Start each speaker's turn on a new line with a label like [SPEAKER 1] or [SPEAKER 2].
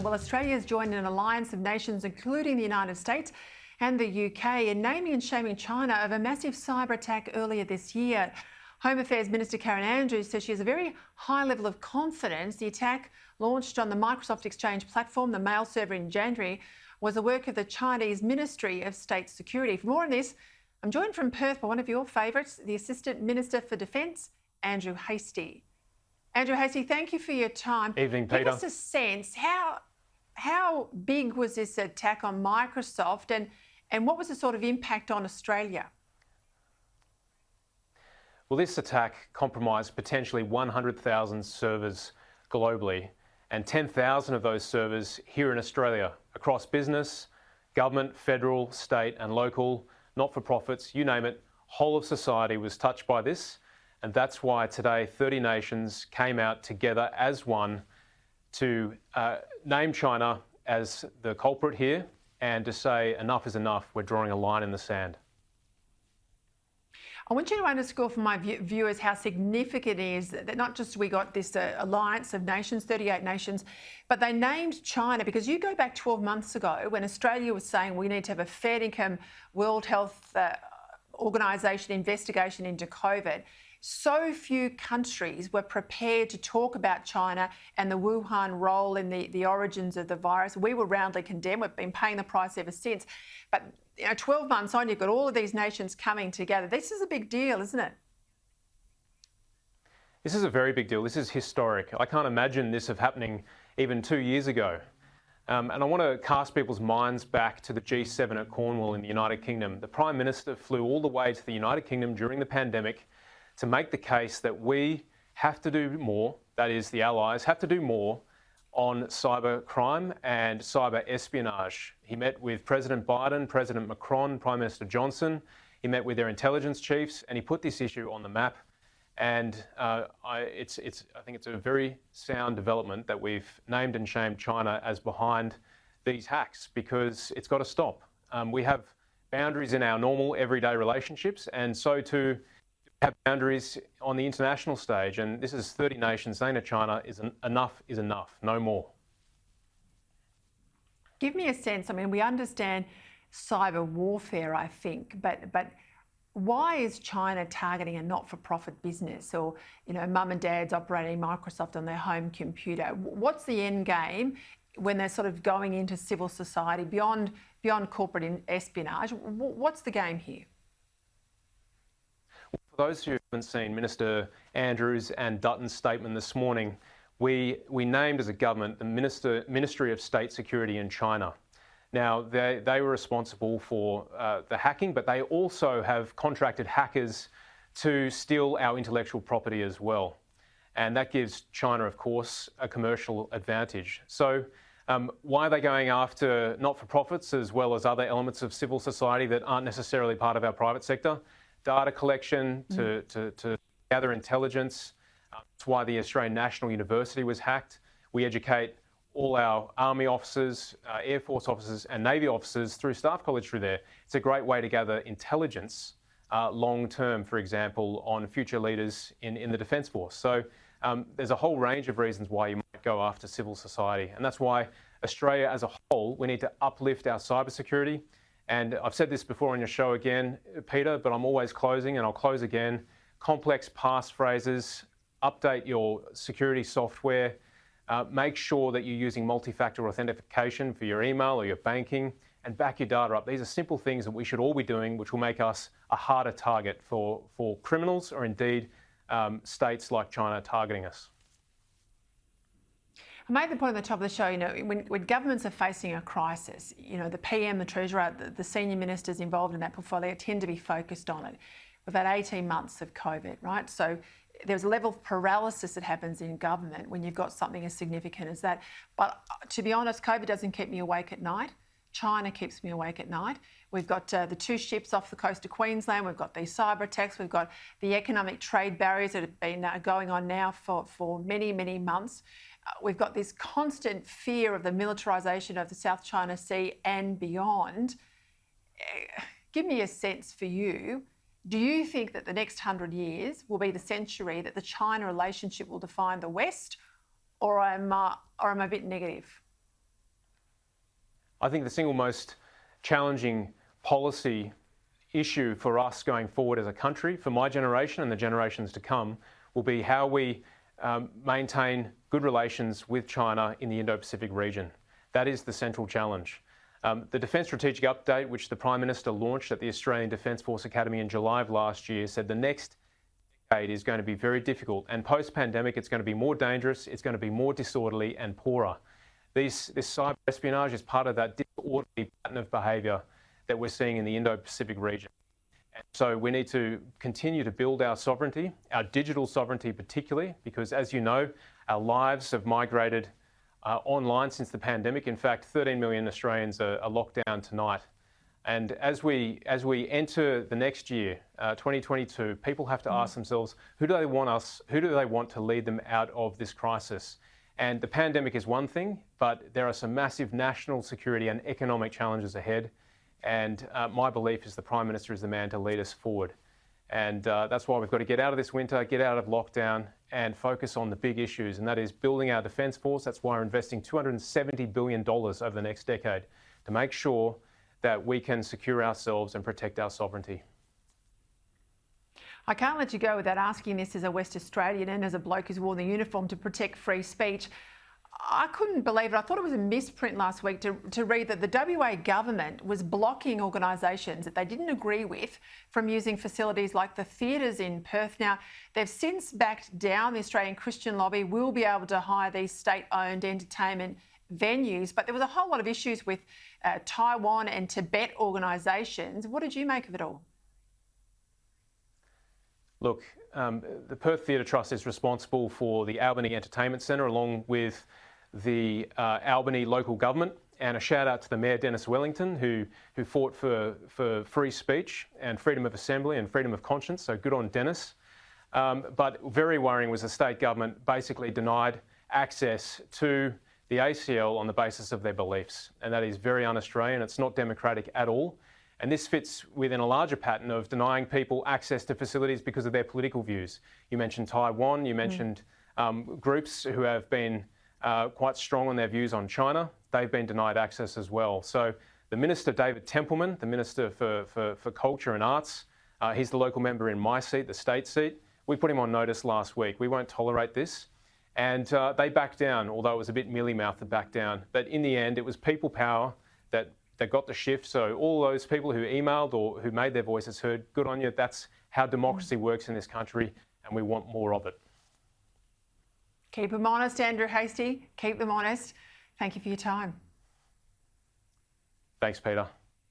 [SPEAKER 1] Well, Australia has joined an alliance of nations, including the United States and the UK, in naming and shaming China over a massive cyber attack earlier this year. Home Affairs Minister Karen Andrews says she has a very high level of confidence the attack, launched on the Microsoft Exchange platform, the mail server, in January, was the work of the Chinese Ministry of State Security. For more on this, I'm joined from Perth by one of your favourites, the Assistant Minister for Defence, Andrew Hastie. Andrew Hastie, thank you for your time.
[SPEAKER 2] Evening, Peter.
[SPEAKER 1] Give us a sense, how big was this attack on Microsoft, and what was the sort of impact on Australia?
[SPEAKER 2] Well, this attack compromised potentially 100,000 servers globally, and 10,000 of those servers here in Australia, across business, government, federal, state and local, not-for-profits, you name it, whole of society was touched by this. And that's why today 30 nations came out together as one to name China as the culprit here and to say enough is enough, we're drawing a line in the sand.
[SPEAKER 1] I want you to underscore for my viewers how significant it is that not just we got this alliance of nations, 38 nations, but they named China, because you go back 12 months ago when Australia was saying we need to have a fair income World Health Organisation investigation into COVID. So few countries were prepared to talk about China and the Wuhan role in the origins of the virus. We were roundly condemned. We've been paying the price ever since. But 12 months on, you've got all of these nations coming together. This is a big deal, isn't it?
[SPEAKER 2] This is a very big deal. This is historic. I can't imagine this happening even 2 years ago. And I want to cast people's minds back to the G7 at Cornwall in the United Kingdom. The Prime Minister flew all the way to the United Kingdom during the pandemic to make the case that we have to do more, that is, the Allies have to do more on cyber crime and cyber espionage. He met with President Biden, President Macron, Prime Minister Johnson. He met with their intelligence chiefs, and he put this issue on the map. And I think it's a very sound development that we've named and shamed China as behind these hacks, because it's got to stop. We have boundaries in our normal everyday relationships, and so too have boundaries on the international stage, and this is 30 nations saying to China enough is enough, no more.
[SPEAKER 1] Give me a sense, I mean, we understand cyber warfare, I think, but why is China targeting a not-for-profit business, or, mum and dad's operating Microsoft on their home computer? What's the end game when they're sort of going into civil society beyond corporate espionage? What's the game here?
[SPEAKER 2] For those who haven't seen Minister Andrews and Dutton's statement this morning, we named as a government the Ministry of State Security in China. Now, they were responsible for the hacking, but they also have contracted hackers to steal our intellectual property as well. And that gives China, of course, a commercial advantage. So why are they going after not-for-profits as well as other elements of civil society that aren't necessarily part of our private sector? Data collection to gather intelligence. That's why the Australian National University was hacked. We educate all our Army officers, Air Force officers and Navy officers through Staff College through there. It's a great way to gather intelligence long term, for example, on future leaders in the Defence Force. So there's a whole range of reasons why you might go after civil society. And that's why Australia as a whole, we need to uplift our cybersecurity. And I've said this before on your show again, Peter, but I'm always closing, and I'll close again. Complex passphrases, update your security software, make sure that you're using multi-factor authentication for your email or your banking, and back your data up. These are simple things that we should all be doing, which will make us a harder target for criminals, or indeed states like China targeting us.
[SPEAKER 1] I made the point at the top of the show, when governments are facing a crisis, the PM, the Treasurer, the senior ministers involved in that portfolio tend to be focused on it. We've had 18 months of COVID, right? So there's a level of paralysis that happens in government when you've got something as significant as that. But to be honest, COVID doesn't keep me awake at night. China keeps me awake at night. We've got the 2 ships off the coast of Queensland. We've got these cyber attacks. We've got the economic trade barriers that have been going on now for many, many months. We've got this constant fear of the militarisation of the South China Sea and beyond. Give me a sense for you. Do you think that the next 100 years will be the century that the China relationship will define the West, or am I a bit negative?
[SPEAKER 2] I think the single most challenging policy issue for us going forward as a country, for my generation and the generations to come, will be how we maintain good relations with China in the Indo-Pacific region. That is the central challenge. The Defence Strategic Update, which the Prime Minister launched at the Australian Defence Force Academy in July of last year, said the next decade is going to be very difficult, and post-pandemic it's going to be more dangerous, it's going to be more disorderly and poorer. This cyber espionage is part of that disorderly pattern of behaviour that we're seeing in the Indo-Pacific region. And so we need to continue to build our sovereignty, our digital sovereignty particularly, because as you know, our lives have migrated online since the pandemic. In fact, 13 million Australians are locked down tonight. And as we enter the next year, 2022, people have to ask themselves, who do they want to lead them out of this crisis? And the pandemic is one thing, but there are some massive national security and economic challenges ahead. And my belief is the Prime Minister is the man to lead us forward. And that's why we've got to get out of this winter, get out of lockdown and focus on the big issues. And that is building our Defence Force. That's why we're investing $270 billion over the next decade to make sure that we can secure ourselves and protect our sovereignty.
[SPEAKER 1] I can't let you go without asking this as a West Australian and as a bloke who's worn the uniform to protect free speech. I couldn't believe it. I thought it was a misprint last week to read that the WA government was blocking organisations that they didn't agree with from using facilities like the theatres in Perth. Now, they've since backed down. The Australian Christian Lobby will be able to hire these state-owned entertainment venues, but there was a whole lot of issues with Taiwan and Tibet organisations. What did you make of it all?
[SPEAKER 2] Look, the Perth Theatre Trust is responsible for the Albany Entertainment Centre along with the Albany local government, and a shout out to the Mayor Dennis Wellington who fought for free speech and freedom of assembly and freedom of conscience, so good on Dennis. But very worrying was the state government basically denied access to the ACL on the basis of their beliefs, and that is very un-Australian. It's not democratic at all. And this fits within a larger pattern of denying people access to facilities because of their political views. You mentioned Taiwan, you mentioned groups who have been quite strong on their views on China. They've been denied access as well. So the Minister, David Templeman, the Minister for Culture and Arts, he's the local member in my seat, the state seat. We put him on notice last week. We won't tolerate this. And they backed down, although it was a bit mealy-mouthed to back down. But in the end, it was people power that got the shift. So all those people who emailed or who made their voices heard, good on you. That's how democracy works in this country, and we want more of it.
[SPEAKER 1] Keep them honest, Andrew Hastie. Keep them honest. Thank you for your time.
[SPEAKER 2] Thanks, Peter.